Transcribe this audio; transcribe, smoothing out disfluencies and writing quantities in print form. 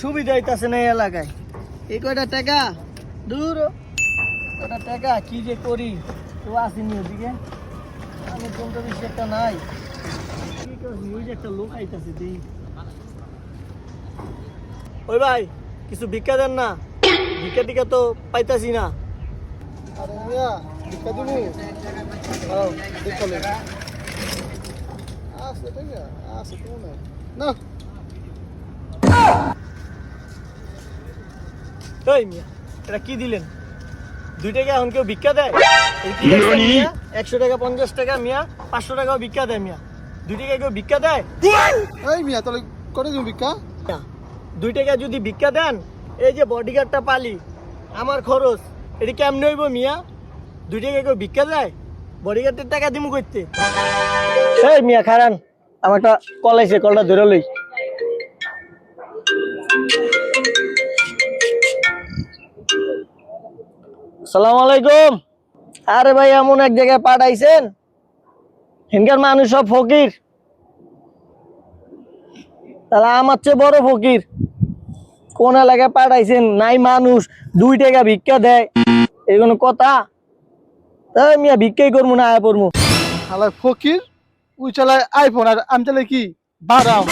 সুবিধা হইতাছে না এই এলাকায়। এই কয়টা টাকা দূর, কয়টা টাকা কি যে করি তো আসিনি ওদিকে। আমি কোনটা বেশি একটা নাই, কি করছি ওই যে একটা লোক আইতাছে দেই। ওই ভাই কিছু ভিক্ষা দেন না, ভিক্ষা টিকা তো পাইতাছি না। আরে মিয়া ভিক্ষা দিবি? দাঁড়াও দেখালে আছে টাকা আছে তো না না। ওই মিয়া এটা কি দিলেন? 2 টাকা এখন কেউ ভিক্ষা দেয়? এই কি একটা মিয়া 100 টাকা 50 টাকা মিয়া 500 টাকাও ভিক্ষা দেয় মিয়া। 2 টাকা কেউ ভিক্ষা দেয়? এই মিয়া তাহলে করে দিবি ভিক্ষা? 2 টাকা যদি ভিক্ষা দেন, এই যে বডিগার্ডটা পালি আমার খরচ, এটা কেমনে হইব মিয়া? 2 টাকা কেউ ভিক্ষা দেয়? বডিগার্ডের টাকা দিমু করতে? এই মিয়া খারান, আমার একটা কল আইছে, কলটা ধরে লই। আসসালামু আলাইকুম। আরে ভাই এমন এক জায়গায় পাঠাইছেন, এখানকার মানুষ সব ফকির, তাহলে আমার চেয়ে বড় ফকির। কোন এলাকায় পাঠাইছেন, নাই মানুষ, 2 টাকা ভিক্ষা দেয়, এই কোনো কথা? তাই মিয়া ভিক্ষাই করবো না, আয়া পড়বো। হালাই ফকির, ওই চালায় আইফোন আর আমি চালাই কি বারাম।